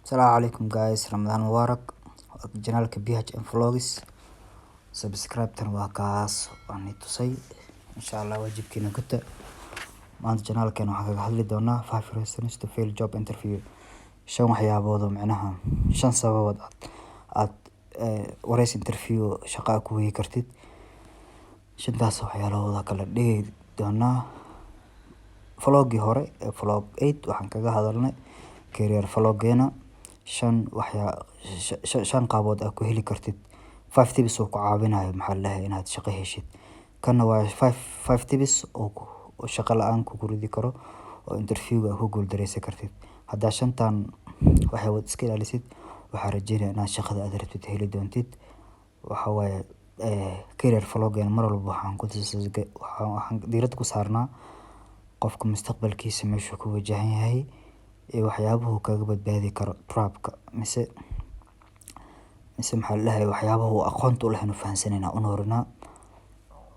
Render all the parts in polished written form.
السلام عليكم guys رمضان مبارك janaalka BHM Vlogs subscribe-tan waa kaas waan tusay insha Allah wajibkiina guta maanta janaalkan waxaan kaga hadli doonaa 5 reasons to fail job interview shan waxyaabood oo macnaha shan sababood aad wareys interview shaqo ku weey kartid shantaas waxyaalaha kala dhigi doonaa vlogii hore vlog 8 waxaan kaga hadalnay career vloggeena shan qabood aad ku heli kartid 5 tips oo ku caawinayo maxaa la inaad shaqo heshid kana waa 5 tips oo shaqo la'aan ku guridi karo oo interview ku guul dareysan kartid hadaa shantan waxay wad iska ilaalisid waxa rajaynayaa inaad shaqada aad rabtid heli doontid waxa waaye career vloggen mar walba waxaan diirada ku saarnaa qofka mustaqbalkiisa meesha ku wajahan yahay waxyaabaha kaga badbaadi karo trapka mise maxaa la waxyaabaha aqoonta u leh inuu fahansanayna u noorina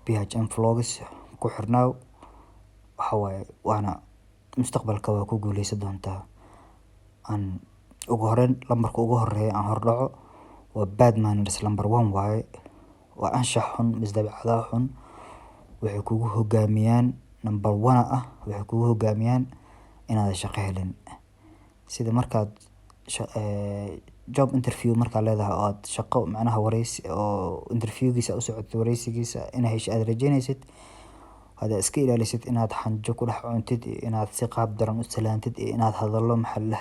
BHM Vlogs ku xirnaaw waxa waaye waana mustaqbalka waa ku guuleysan doontaa aan ugu horeyn lambarka ugu horeeya aan hordhaco waa bad manners number 1 waaye waa anshax xun misdabeecada xun waxay kugu hogaamiyaan number 1 ah waxay kugu hogaamiyaan inaad shaqo helin sida markaad job interview marka leedahay oo aad shaqo macnaha wareysi oo interviewgiisa u socoto wareysigiisa inaad hesho aad rajaynaysid hada iska ilaalisid inaad xanjo ku dhax cuntid inaad si qaab daran u salaantid inaad hadallo maxaa la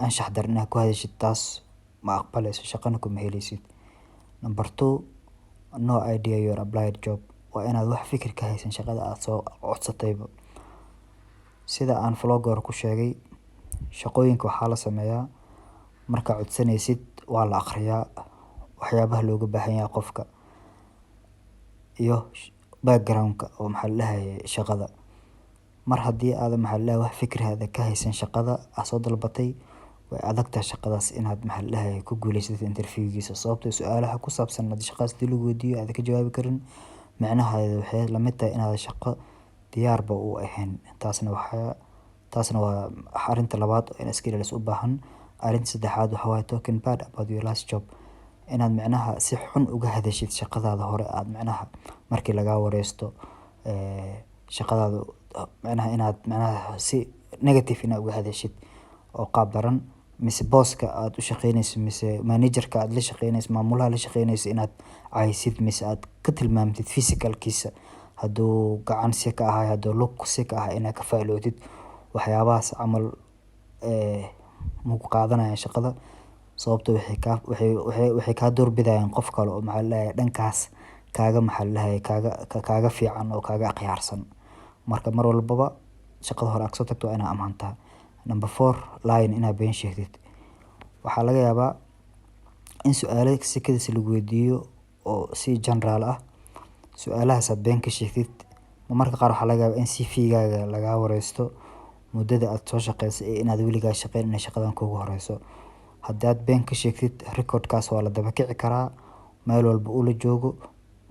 anshax daran ku hadashid taas ma aqbalayso shaqana kuma helaysid number 2 no idea your applied job waa inaad wax fikir ka haysan shaqada aad soo codsatayba sida aan vlogger ku sheegay shaqooyinka waxa la sameeyaa marka codsanaysid waa la akhriyaa waxyaabaha looga baahan yahay qofka iyo background-ka oo maxaa la shaqada mar hadii aad maxaa la wax fikrada ka haysan shaqada aad soo dalbatay way adagtaa shaqadaas inaad maxaa la ku guuleysatid interviewgiisa sababtoo su'aalaha ku saabsan shaqadaas dib lagu weydiiyo aad ka jawaabi karin macnaha waxay la mid tahay inaad shaqo diyaarba u ahayn taasna waa arinta labaad in iska ilaaliso u baahan arinta saddexaad waxa waaye talking bad about your last job inaad macnaha si xun uga hadashid shaqadaada hore aad macnaha markii laga wareysto shaqadaada macnaha inaad macnaha si negative inaad uga hadashid oo qaab daran mise booska aad u shaqeynayso mise managerka aad la shaqeynayso maamulaha la shaqeynayso inaad caysid mise aad ka tilmaamtid physicalkiisa haduu gacan si ka ahay haduu lug si ka ahay inaad ka faa'iidootid waxyaabahaas camal muku qaadanaya shaqada sababtoo waxay ka doorbidayaan qof kale oo maxaa la dhankaas kaaga maxaa la kaaga fiican oo kaaga qiyaarsan marka mar walba shaqada hore aad soo tagto inaad amaanta number 4 line inaad been sheegtid waxa laga yaabaa in su'aalo si kadis lagu weydiiyo oo si general ah su'aalahaas aad been ka sheegtid marka qaar waxa laga yaabaa in CV-gaaga laga wareysto muddada aad soo shaqeysay inaad weligaa shaqeyn in shaqadan kugu horeyso hadaad been ka sheegtid recordkaas waa la daba kici karaa meel walba uu la joogo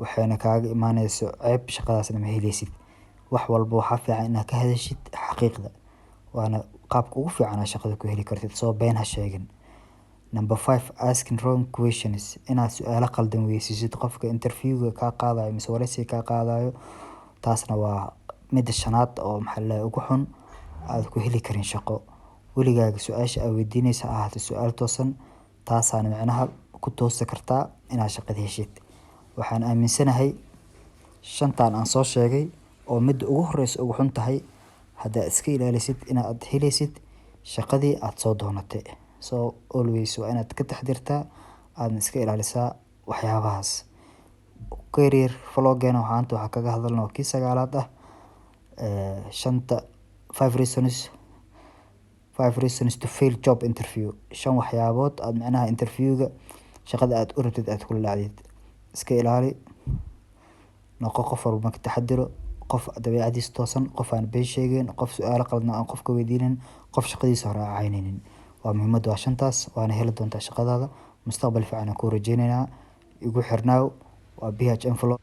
waxayna kaaga imaanayso ceeb shaqadaasna ma helaysid wax walba waxa fiican inaad ka hadashid xaqiiqda waana qaabka ugu fiican shaqada ku heli kartid soo been ha sheegin number 5 asking wrong questions inaad su'aalo qaldan weydiisid qofka interviewga ka qaadayo mise wareysiga ka qaadayo taasna waa mid shanaad oo maxaa la ugu xun aad ku heli karin shaqo weligaaga su'aasha aad weydiinaysa ahaato su'aal toosan taasana macnaha ku toosi kartaa inaad shaqada heshid waxaan aaminsanahay shantan aan soo sheegay oo mid ugu horeyso ugu xun tahay hadaa iska ilaalisid inaad helaysid shaqadii aad soo doonatay so always waa inaad ka taxdirtaa aad iska ilaalisaa waxyaabahaas career vloggen waxa kaga hadalnaa kii sagaalaad ah shanta 5 reasons to fail job interview shan waxyaabood aad macnaha interviewga shaqada aad u rabtid aad ku laacdid iska ilaali noqo qof walba ka taxadiro qof dabeecadiis toosan qof aan been sheegin qof su'aalo qaldan aan qofka weydiinin qof shaqadiisa hore cayninin waa muhiimad waa shantaas waana heli doontaa shaqadaada mustaqbal fiican ku rajaynayna igu xirnaaw waa BHM Vlog